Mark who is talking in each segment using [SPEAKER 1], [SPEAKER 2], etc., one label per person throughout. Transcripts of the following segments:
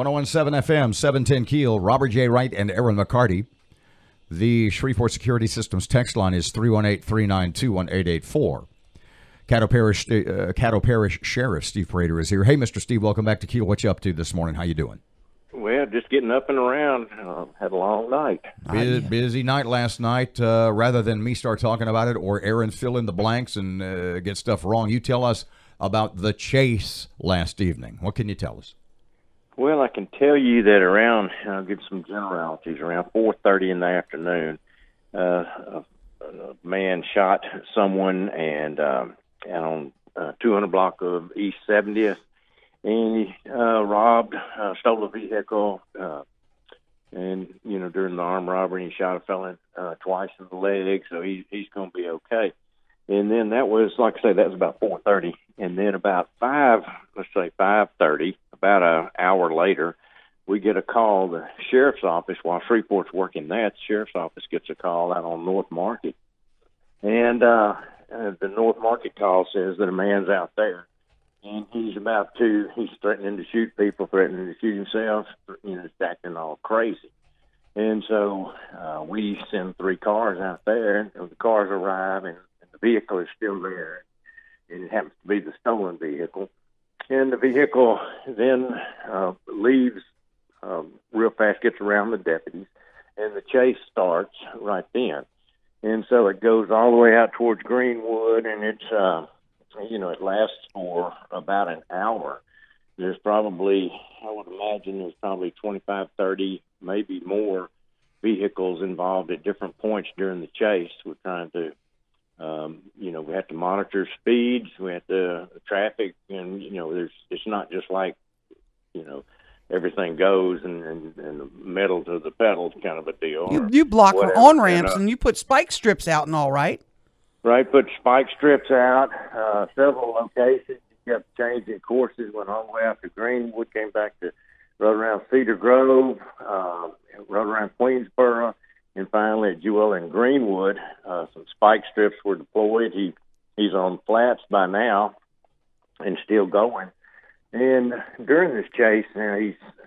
[SPEAKER 1] 1017 FM, 710 Keel, Robert J. Wright and Aaron McCarty. The Shreveport Security Systems text line is 318-392-1884. Caddo Parish Sheriff Steve Prator is here. Hey, Mr. Steve, welcome back to Keel. What you up to this morning? How you doing?
[SPEAKER 2] Well, just getting up and around. Had a long night.
[SPEAKER 1] Busy night last night. Rather than me start talking about it or Aaron fill in the blanks and get stuff wrong, you tell us about the chase last evening. What can you tell us?
[SPEAKER 2] Well, I can tell you that around, I'll give some generalities, around 4:30 in the afternoon, a man shot someone and on 200 block of East 70th, and he stole a vehicle, and, during the armed robbery, he shot a felon twice in the leg, so he's going to be okay. And then that was, like I say, that was about 4:30. And then about 5:30, about an hour later, we get a call. The sheriff's office, while Shreveport's working that, the sheriff's office gets a call out on North Market. And the North Market call says that a man's out there. And he's threatening to shoot people, threatening to shoot himself, just acting all crazy. And so we send 3 cars out there, and the cars arrive, and the vehicle is still there, and it happens to be the stolen vehicle. And the vehicle then leaves real fast, gets around the deputies, and the chase starts right then. And so it goes all the way out towards Greenwood, and it lasts for about an hour. There's probably, I would imagine, there's probably 25, 30, maybe more vehicles involved at different points during the chase. We're trying to we have to monitor speeds, we have to traffic, and it's not just like everything goes and the metal to the pedals kind of a deal.
[SPEAKER 3] You block on ramps and you put spike strips out and all, right?
[SPEAKER 2] Right, put spike strips out, several locations. You kept changing courses, went all the way out to Greenwood, came back to rode around Cedar Grove, rode around Queensboro. And finally, at Jewell and Greenwood, some spike strips were deployed. He's on flats by now and still going. And during this chase,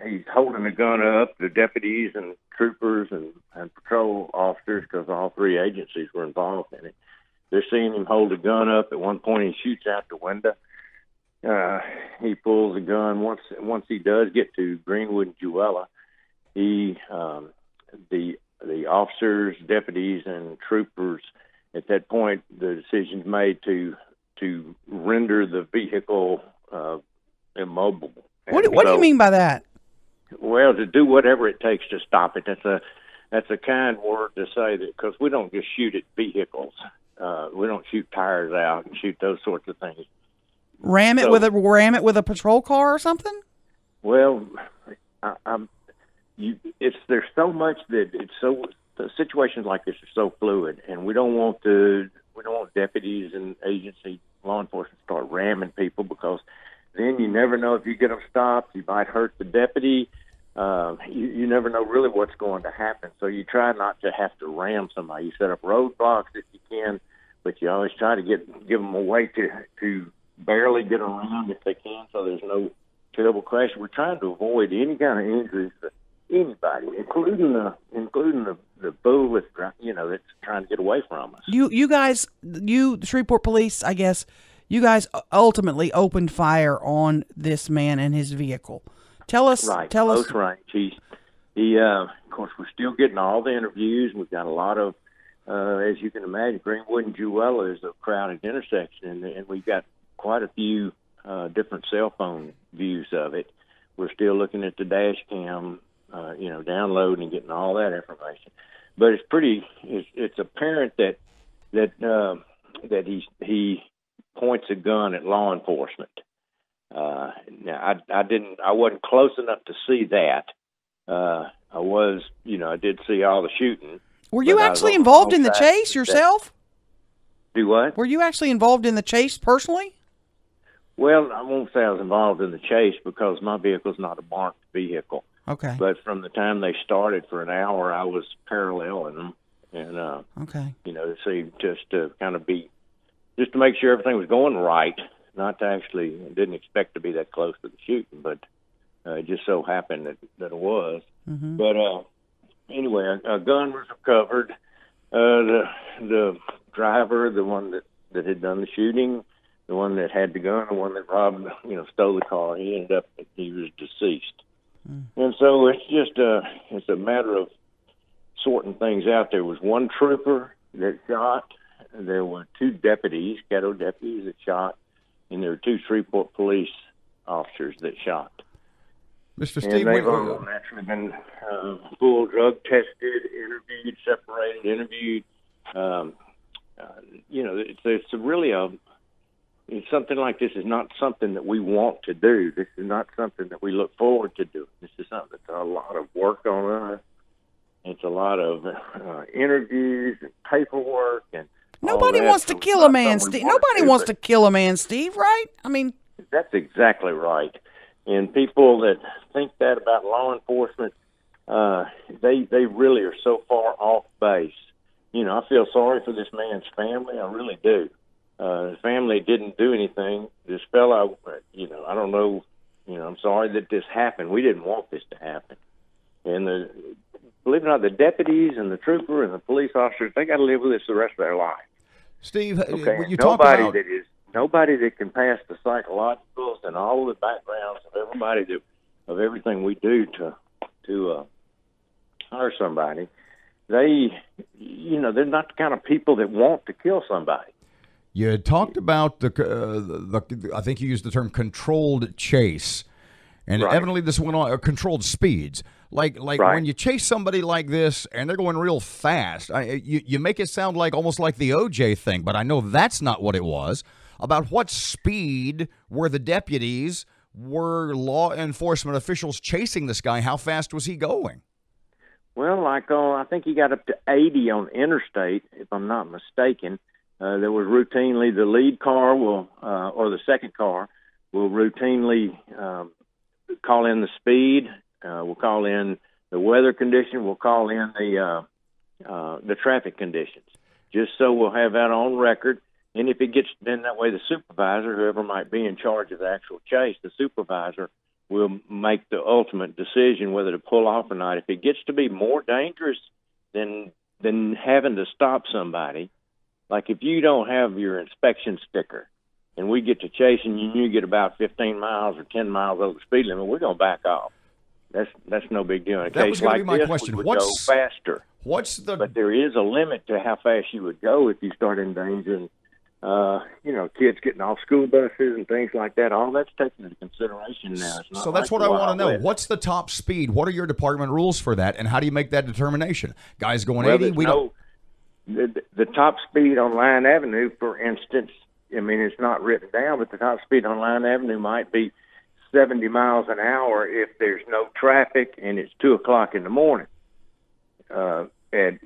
[SPEAKER 2] he's holding a gun up. The deputies and troopers and patrol officers, because all 3 agencies were involved in it, they're seeing him hold a gun up. At one point, he shoots out the window. He pulls the gun. Once he does get to Greenwood and Jewella, the officers, deputies, and troopers, at that point, the decision's made to render the vehicle immobile.
[SPEAKER 3] What do you mean by that?
[SPEAKER 2] Well, to do whatever it takes to stop it. That's a kind word to say that, because we don't just shoot at vehicles. We don't shoot tires out and shoot those sorts of things.
[SPEAKER 3] Ram it with a patrol car or something?
[SPEAKER 2] Well, there's so much that the situations like this are so fluid, and we don't want deputies and agency law enforcement to start ramming people, because then you never know if you get them stopped, you might hurt the deputy. You never know really what's going to happen. So you try not to have to ram somebody. You set up roadblocks if you can, but you always try to give them a way to barely get around if they can, so there's no terrible crash. We're trying to avoid any kind of injuries to anybody, including the bull that's trying to get away from us.
[SPEAKER 3] You guys, the Shreveport Police, I guess, you guys ultimately opened fire on this man and his vehicle. Tell us.
[SPEAKER 2] Close range. He of course, we're still getting all the interviews. We've got a lot of, as you can imagine, Greenwood and Jewella is a crowded intersection, and we've got quite a few different cell phone views of it. We're still looking at the dash cam, downloading and getting all that information. But it's apparent that he points a gun at law enforcement. Now I wasn't close enough to see that. I did see all the shooting.
[SPEAKER 3] Were you actually involved in the chase yourself?
[SPEAKER 2] Do what?
[SPEAKER 3] Were you actually involved in the chase personally? Well,
[SPEAKER 2] I won't say I was involved in the chase, because my vehicle's not a marked vehicle.
[SPEAKER 3] Okay.
[SPEAKER 2] But from the time they started for an hour, I was paralleling them, and
[SPEAKER 3] okay,
[SPEAKER 2] just to make sure everything was going right. Not to actually, didn't expect to be that close to the shooting, but It just so happened that it was. But anyway, a gun was recovered. The driver, the one that had done the shooting, the one that had the gun, the one that robbed, stole the car, he was deceased. And so it's just it's a matter of sorting things out. There was one trooper that shot. There were 2 deputies, Caddo deputies, that shot, and there were 2 Shreveport police officers that shot.
[SPEAKER 1] Mr. Steve,
[SPEAKER 2] and they've all naturally been full drug tested, interviewed, separated, interviewed. It's really it's something like this is not something that we want to do. This is not something that we look forward to doing. This is something that's a lot of work on us. It's a lot of interviews and paperwork and.
[SPEAKER 3] Nobody wants to kill a man, Steve. Nobody wants to kill a man, Steve, right? I mean,
[SPEAKER 2] that's exactly right. And people that think that about law enforcement, they really are so far off base. I feel sorry for this man's family. I really do. His family didn't do anything. This fellow, I don't know. I'm sorry that this happened. We didn't want this to happen. And believe it or not, the deputies and the trooper and the police officers, they got to live with this the rest of their life.
[SPEAKER 1] Steve,
[SPEAKER 2] okay.
[SPEAKER 1] you talk about
[SPEAKER 2] nobody that can pass the psychologicals and all of the backgrounds of everybody of everything we do to hire somebody. They're not the kind of people that want to kill somebody.
[SPEAKER 1] You had talked about I think you used the term controlled chase, and evidently this went on controlled speeds. Like when you chase somebody like this and they're going real fast, you make it sound like almost like the OJ thing, but I know that's not what it was. About what speed were the deputies, were law enforcement officials chasing this guy? How fast was he going?
[SPEAKER 2] Well, I think he got up to 80 on interstate, if I'm not mistaken. There was routinely the lead car or the second car will routinely call in the speed. We'll call in the weather condition. We'll call in the traffic conditions, just so we'll have that on record. And if it gets then that way, the supervisor, whoever might be in charge of the actual chase, the supervisor will make the ultimate decision whether to pull off or not. If it gets to be more dangerous than having to stop somebody, like if you don't have your inspection sticker and we get to chasing you and you get about 15 miles or 10 miles over the speed limit, we're going to back off. That's no big deal. In a
[SPEAKER 1] that
[SPEAKER 2] case
[SPEAKER 1] was going
[SPEAKER 2] like
[SPEAKER 1] to be my
[SPEAKER 2] this,
[SPEAKER 1] question.
[SPEAKER 2] we would go faster. But there is a limit to how fast you would go if you start endangering, kids getting off school buses and things like that. All that's taken into consideration now. It's not
[SPEAKER 1] so that's what I want to know. What's the top speed? What are your department rules for that? And how do you make that determination? Guys going 80?
[SPEAKER 2] The top speed on Line Avenue, for instance, it's not written down, but the top speed on Line Avenue might be 70 miles an hour if there's no traffic and it's 2:00 in the morning. And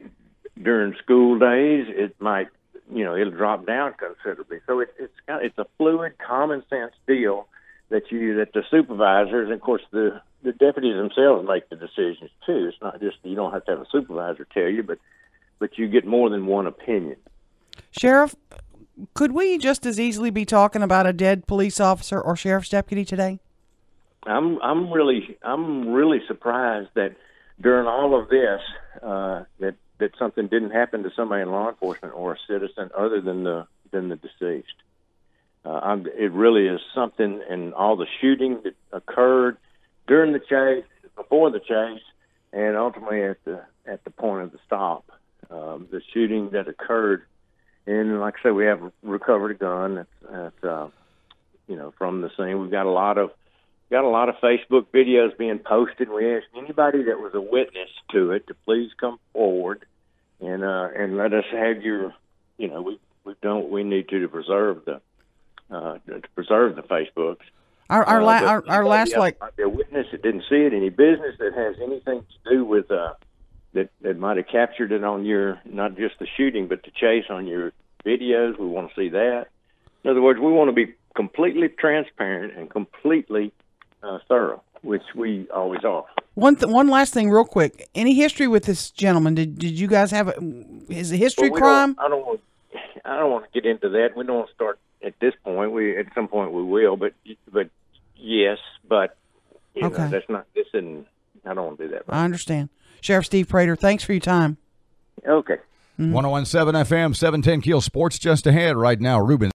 [SPEAKER 2] during school days, it might, it'll drop down considerably. So it's a fluid, common sense deal that the supervisors, and of course the deputies themselves make the decisions too. It's not just, you don't have to have a supervisor tell you, but you get more than one opinion.
[SPEAKER 3] Sheriff, could we just as easily be talking about a dead police officer or sheriff's deputy today?
[SPEAKER 2] I'm really surprised that during all of this that something didn't happen to somebody in law enforcement or a citizen other than the deceased. It really is something, and all the shooting that occurred during the chase, before the chase, and ultimately at the point of the stop, the shooting that occurred. And like I said, we have recovered a gun that's from the scene. We've got a lot of Facebook videos being posted. We ask anybody that was a witness to it to please come forward and let us have your, we need to preserve the Facebooks.
[SPEAKER 3] Our last
[SPEAKER 2] a witness that didn't see it, any business that has anything to do with that might have captured it on your, not just the shooting but the chase on your videos. We want to see that. In other words, we want to be completely transparent and completely thorough, which we always are. One
[SPEAKER 3] last thing real quick. Any history with this gentleman? Did you guys have is a history crime?
[SPEAKER 2] I don't want to get into that. We don't want to start at this point. At some point we will, but yes, but
[SPEAKER 3] Okay.
[SPEAKER 2] That's not. This isn't. I don't want to do that.
[SPEAKER 3] I understand. Sheriff Steve Prator, thanks for your time.
[SPEAKER 2] Okay.
[SPEAKER 1] 101.7 FM, 710 KEEL Sports just ahead right now. Ruben.